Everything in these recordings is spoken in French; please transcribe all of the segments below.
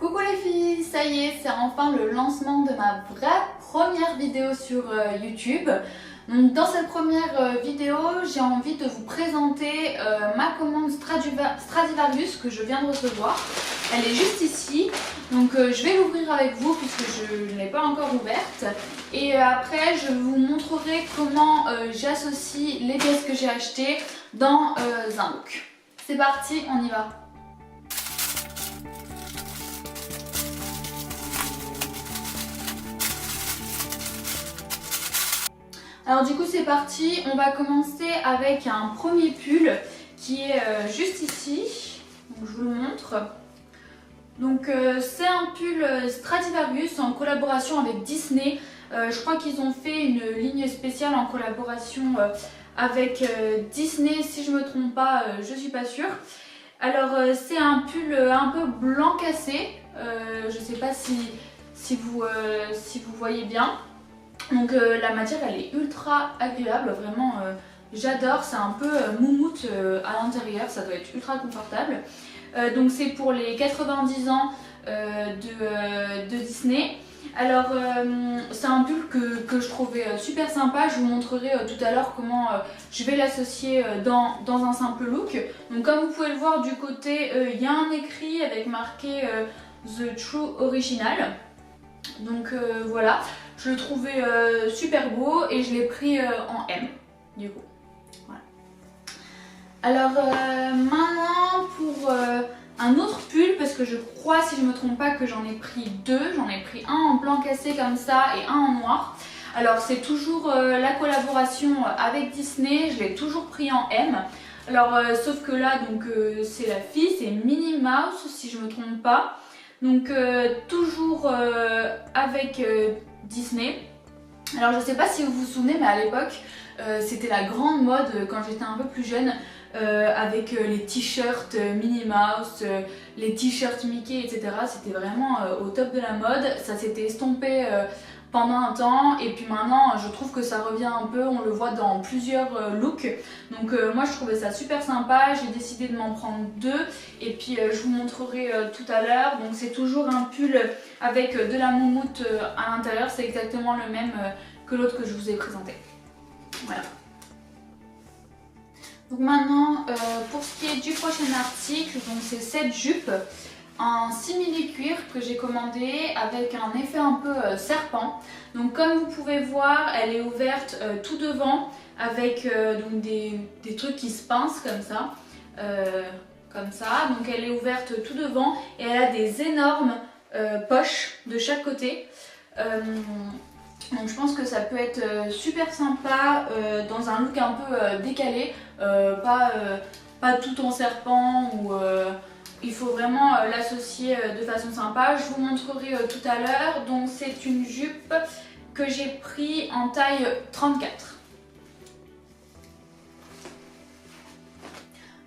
Coucou les filles, ça y est, c'est enfin le lancement de ma vraie première vidéo sur YouTube. Donc dans cette première vidéo, j'ai envie de vous présenter ma commande Stradivarius que je viens de recevoir. Elle est juste ici, donc je vais l'ouvrir avec vous puisque je ne l'ai pas encore ouverte. Et après, je vous montrerai comment j'associe les pièces que j'ai achetées dans un look. C'est parti, on y va! Alors du coup c'est parti, on va commencer avec un premier pull qui est juste ici, donc je vous le montre. Donc c'est un pull Stradivarius en collaboration avec Disney. Je crois qu'ils ont fait une ligne spéciale en collaboration avec Disney, si je me trompe pas, je suis pas sûre. Alors c'est un pull un peu blanc cassé, je sais pas si vous voyez bien. Donc la matière elle est ultra agréable, vraiment j'adore, c'est un peu moumoute à l'intérieur, ça doit être ultra confortable. Donc c'est pour les 90 ans de Disney. Alors c'est un pull que je trouvais super sympa, je vous montrerai tout à l'heure comment je vais l'associer dans un simple look. Donc comme vous pouvez le voir du côté, il y a un écrit avec marqué The True Original. Donc voilà. Je le trouvais super beau et je l'ai pris en M du coup. Voilà. Alors maintenant pour un autre pull, parce que je crois, si je ne me trompe pas, que j'en ai pris deux. J'en ai pris un en blanc cassé comme ça et un en noir. Alors c'est toujours la collaboration avec Disney, je l'ai toujours pris en M. Alors sauf que là donc c'est la fille, c'est Minnie Mouse si je ne me trompe pas. Donc toujours avec Disney. Alors je sais pas si vous vous souvenez, mais à l'époque c'était la grande mode quand j'étais un peu plus jeune, avec les t-shirts Minnie Mouse, les t-shirts Mickey, etc. C'était vraiment au top de la mode. Ça s'était estompé pendant un temps et puis maintenant je trouve que ça revient un peu, on le voit dans plusieurs looks. Donc moi je trouvais ça super sympa, j'ai décidé de m'en prendre deux et puis je vous montrerai tout à l'heure. Donc c'est toujours un pull avec de la moumoute à l'intérieur, c'est exactement le même que l'autre que je vous ai présenté. Voilà. Donc maintenant pour ce qui est du prochain article, donc c'est cette jupe en simili-cuir que j'ai commandé avec un effet un peu serpent. Donc comme vous pouvez voir, elle est ouverte tout devant avec donc des trucs qui se pincent comme ça. Donc elle est ouverte tout devant et elle a des énormes poches de chaque côté. Donc je pense que ça peut être super sympa dans un look un peu décalé, pas tout en serpent ou... il faut vraiment l'associer de façon sympa. Je vous montrerai tout à l'heure. Donc c'est une jupe que j'ai pris en taille 34.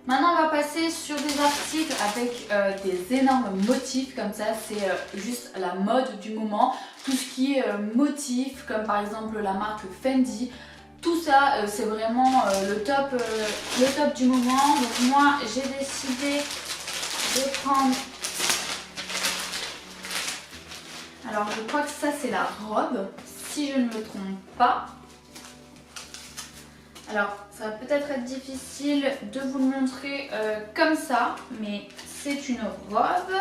Maintenant on va passer sur des articles avec des énormes motifs comme ça. C'est juste la mode du moment. Tout ce qui est motifs comme par exemple la marque Fendi. Tout ça c'est vraiment le top du moment. Donc moi j'ai décidé de prendre, alors je crois que ça c'est la robe si je ne me trompe pas. Alors ça va peut-être être difficile de vous le montrer comme ça, mais c'est une robe,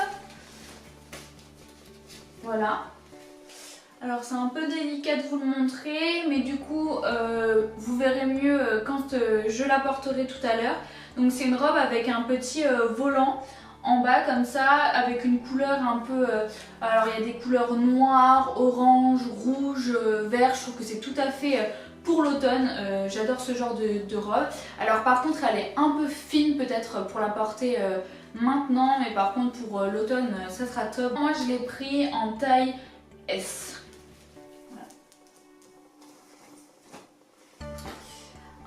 voilà. Alors c'est un peu délicat de vous le montrer, mais du coup vous verrez mieux quand je la porterai tout à l'heure. Donc c'est une robe avec un petit volant en bas comme ça, avec une couleur un peu... alors il y a des couleurs noires, orange, rouge, vert. Je trouve que c'est tout à fait pour l'automne. J'adore ce genre de robe. Alors par contre elle est un peu fine peut-être pour la porter maintenant, mais par contre pour l'automne ça sera top. Moi je l'ai pris en taille S. Voilà.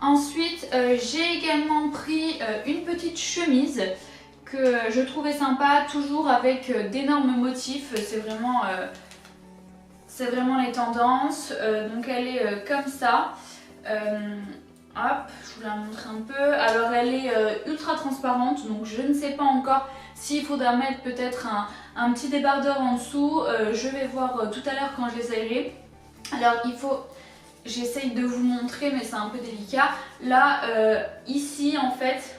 Ensuite j'ai également pris une petite chemise que je trouvais sympa, toujours avec d'énormes motifs. C'est vraiment les tendances. Donc elle est comme ça. Hop, je vous la montre un peu. Alors elle est ultra transparente, donc je ne sais pas encore s'il faudra mettre peut-être un petit débardeur en dessous. Je vais voir tout à l'heure quand je l'essayerai. Alors il faut, j'essaye de vous montrer mais c'est un peu délicat. Là, ici en fait,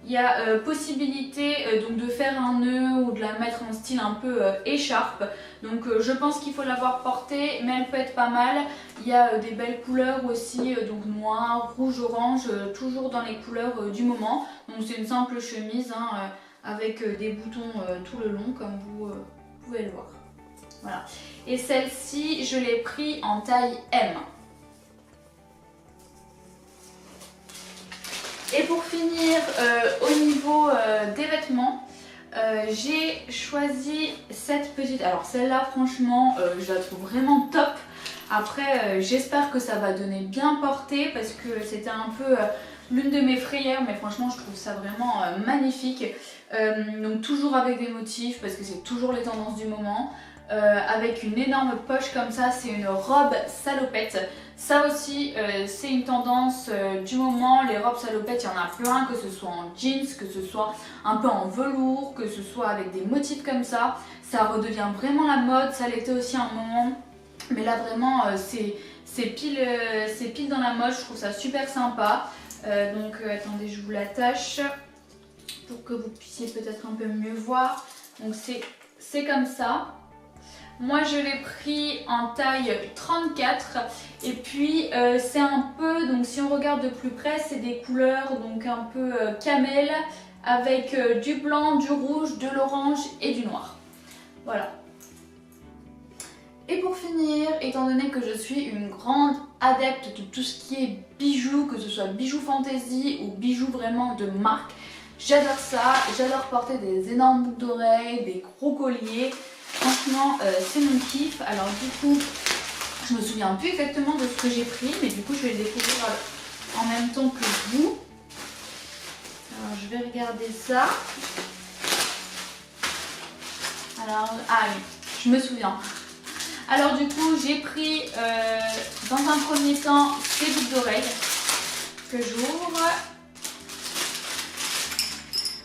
il y a possibilité donc de faire un nœud ou de la mettre en style un peu écharpe. Donc je pense qu'il faut l'avoir portée, mais elle peut être pas mal. Il y a des belles couleurs aussi, donc noir, rouge, orange, toujours dans les couleurs du moment. Donc c'est une simple chemise hein, avec des boutons tout le long comme vous pouvez le voir. Voilà. Et celle-ci, je l'ai pris en taille M. Et pour finir, au niveau des vêtements, j'ai choisi cette petite... Alors celle-là, franchement, je la trouve vraiment top. Après, j'espère que ça va donner bien porter parce que c'était un peu l'une de mes frayeurs. Mais franchement, je trouve ça vraiment magnifique. Donc toujours avec des motifs parce que c'est toujours les tendances du moment. Avec une énorme poche comme ça, c'est une robe salopette. Ça aussi, c'est une tendance du moment. Les robes salopettes, il y en a plein, que ce soit en jeans, que ce soit un peu en velours, que ce soit avec des motifs comme ça. Ça redevient vraiment la mode, ça l'était aussi à un moment. Mais là, vraiment, c'est pile dans la mode, je trouve ça super sympa. Attendez, je vous l'attache pour que vous puissiez peut-être un peu mieux voir. Donc, c'est comme ça. Moi je l'ai pris en taille 34 et puis c'est un peu, donc si on regarde de plus près, c'est des couleurs donc un peu camel avec du blanc, du rouge, de l'orange et du noir. Voilà. Et pour finir, étant donné que je suis une grande adepte de tout ce qui est bijoux, que ce soit bijoux fantasy ou bijoux vraiment de marque, j'adore ça, j'adore porter des énormes boucles d'oreilles, des gros colliers. Franchement, c'est mon kiff. Alors du coup, je me souviens plus exactement de ce que j'ai pris, mais du coup, je vais le découvrir en même temps que vous. Alors, je vais regarder ça. Alors, ah oui, je me souviens. Alors du coup, j'ai pris dans un premier temps ces boucles d'oreilles que j'ouvre.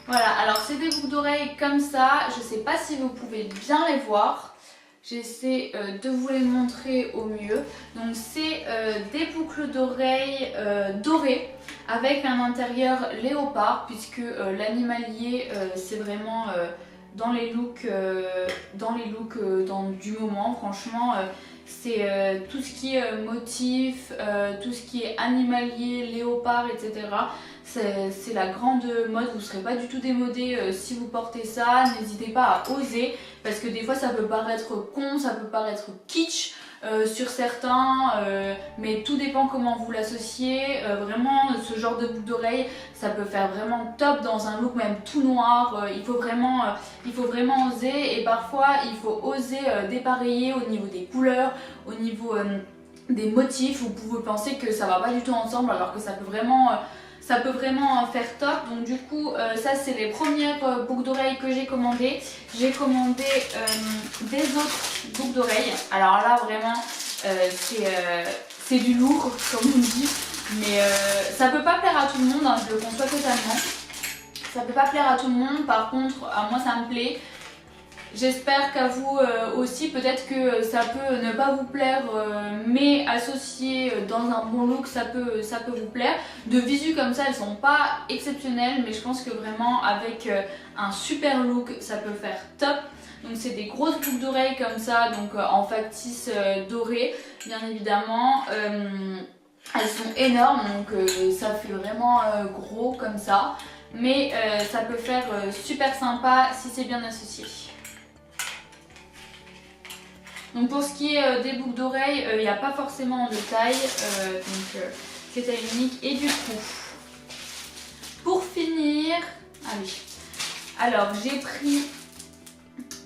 Voilà, alors c'est des boucles d'oreilles comme ça, je ne sais pas si vous pouvez bien les voir, j'essaie de vous les montrer au mieux. Donc c'est des boucles d'oreilles dorées avec un intérieur léopard puisque l'animalier c'est vraiment dans les looks du moment, franchement c'est tout ce qui est motif, tout ce qui est animalier, léopard, etc. C'est la grande mode, vous ne serez pas du tout démodé si vous portez ça. N'hésitez pas à oser parce que des fois ça peut paraître con, ça peut paraître kitsch sur certains, mais tout dépend comment vous l'associez. Vraiment ce genre de boucle d'oreille ça peut faire vraiment top dans un look même tout noir. Il faut vraiment oser et parfois il faut oser dépareiller au niveau des couleurs, au niveau des motifs. Vous pouvez penser que ça va pas du tout ensemble alors que ça peut vraiment faire top. Donc du coup ça c'est les premières boucles d'oreilles que j'ai commandées. J'ai commandé des autres boucles d'oreilles. Alors là vraiment c'est du lourd comme on dit. Mais ça peut pas plaire à tout le monde, hein, je le conçois totalement. Ça peut pas plaire à tout le monde, par contre à moi ça me plaît. J'espère qu'à vous aussi, peut-être que ça peut ne pas vous plaire, mais associé dans un bon look, ça peut vous plaire. De visu comme ça, elles sont pas exceptionnelles, mais je pense que vraiment avec un super look, ça peut faire top. Donc c'est des grosses boucles d'oreilles comme ça, donc en factice doré, bien évidemment. Elles sont énormes, donc ça fait vraiment gros comme ça. Mais ça peut faire super sympa si c'est bien associé. Donc pour ce qui est des boucles d'oreilles, il n'y a pas forcément de taille, c'est taille unique. Et du coup, pour finir, ah oui, alors j'ai pris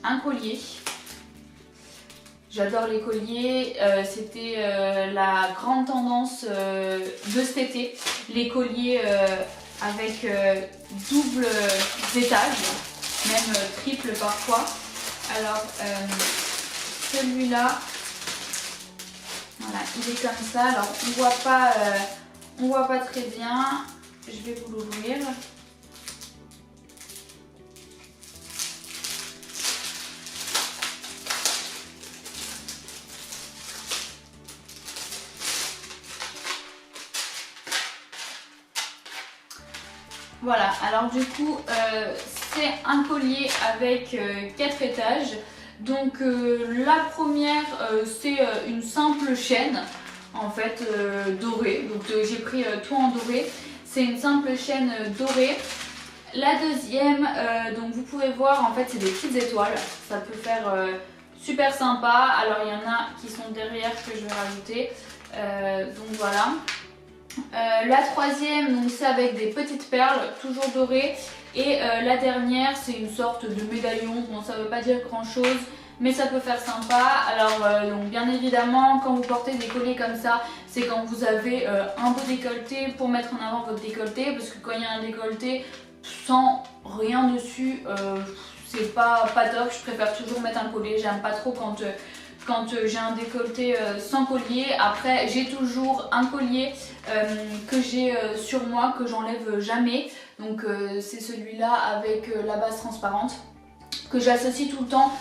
un collier. J'adore les colliers, c'était la grande tendance de cet été, les colliers avec double étage, même triple parfois. Alors celui-là, voilà, il est comme ça. Alors on voit pas On voit pas très bien, je vais vous l'ouvrir. Voilà, alors du coup c'est un collier avec 4 étages. Donc la première c'est une simple chaîne en fait dorée. Donc j'ai pris tout en doré. C'est une simple chaîne dorée. La deuxième, donc vous pouvez voir en fait c'est des petites étoiles. Ça peut faire super sympa. Alors il y en a qui sont derrière que je vais rajouter. Donc voilà. La troisième, donc c'est avec des petites perles, toujours dorées. Et la dernière, c'est une sorte de médaillon. Bon, ça veut pas dire grand chose, mais ça peut faire sympa. Alors, donc bien évidemment, quand vous portez des colliers comme ça, c'est quand vous avez un beau décolleté pour mettre en avant votre décolleté. Parce que quand il y a un décolleté sans rien dessus, c'est pas top. Je préfère toujours mettre un collier. J'aime pas trop quand j'ai un décolleté sans collier. Après j'ai toujours un collier que j'ai sur moi, que j'enlève jamais. Donc c'est celui-là avec la base transparente que j'associe tout le temps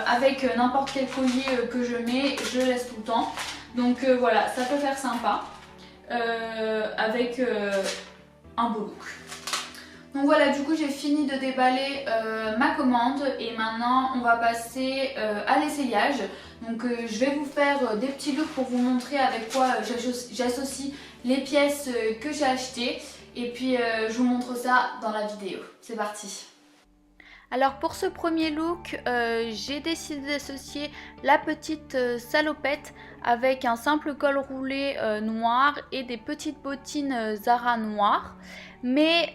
avec n'importe quel collier que je mets, je laisse tout le temps. Donc voilà, ça peut faire sympa avec un beau look. Donc voilà, du coup j'ai fini de déballer ma commande et maintenant on va passer à l'essayage. Donc je vais vous faire des petits looks pour vous montrer avec quoi j'associe les pièces que j'ai achetées. Et puis je vous montre ça dans la vidéo. C'est parti. Alors pour ce premier look, j'ai décidé d'associer la petite salopette avec un simple col roulé noir et des petites bottines Zara noires. Mais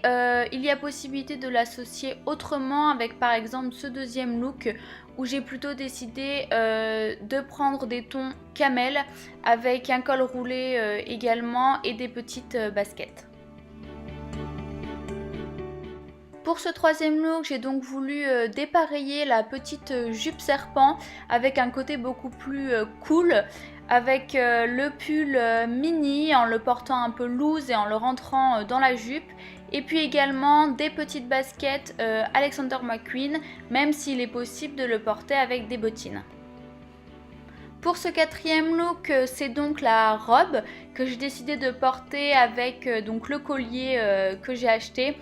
il y a possibilité de l'associer autrement avec par exemple ce deuxième look où j'ai plutôt décidé de prendre des tons camel avec un col roulé également et des petites baskets. Pour ce troisième look, j'ai donc voulu dépareiller la petite jupe serpent avec un côté beaucoup plus cool, avec le pull mini en le portant un peu loose et en le rentrant dans la jupe. Et puis également des petites baskets Alexander McQueen, même s'il est possible de le porter avec des bottines. Pour ce quatrième look, c'est donc la robe que j'ai décidé de porter avec donc le collier que j'ai acheté,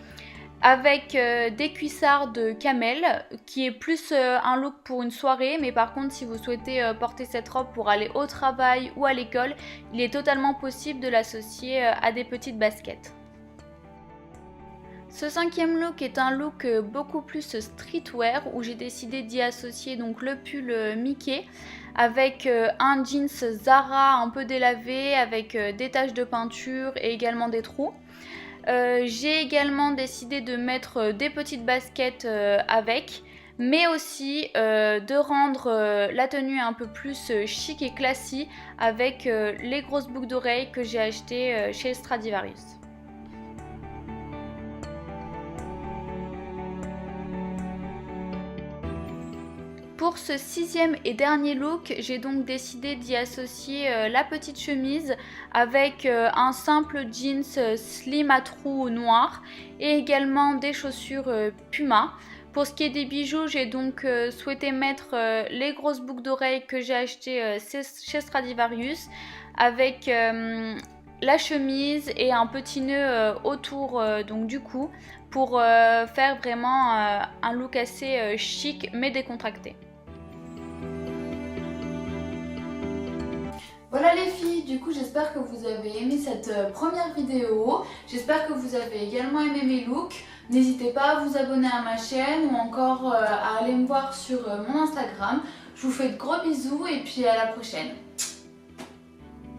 avec des cuissards de camel, qui est plus un look pour une soirée, mais par contre si vous souhaitez porter cette robe pour aller au travail ou à l'école, il est totalement possible de l'associer à des petites baskets. Ce cinquième look est un look beaucoup plus streetwear où j'ai décidé d'y associer donc le pull Mickey avec un jeans Zara un peu délavé avec des taches de peinture et également des trous. J'ai également décidé de mettre des petites baskets avec, mais aussi de rendre la tenue un peu plus chic et classique avec les grosses boucles d'oreilles que j'ai achetées chez Stradivarius. Pour ce sixième et dernier look, j'ai donc décidé d'y associer la petite chemise avec un simple jeans slim à trous noir et également des chaussures Puma. Pour ce qui est des bijoux, j'ai donc souhaité mettre les grosses boucles d'oreilles que j'ai achetées chez Stradivarius avec la chemise et un petit nœud autour donc du cou pour faire vraiment un look assez chic mais décontracté. Voilà les filles, du coup j'espère que vous avez aimé cette première vidéo. J'espère que vous avez également aimé mes looks. N'hésitez pas à vous abonner à ma chaîne ou encore à aller me voir sur mon Instagram. Je vous fais de gros bisous et puis à la prochaine.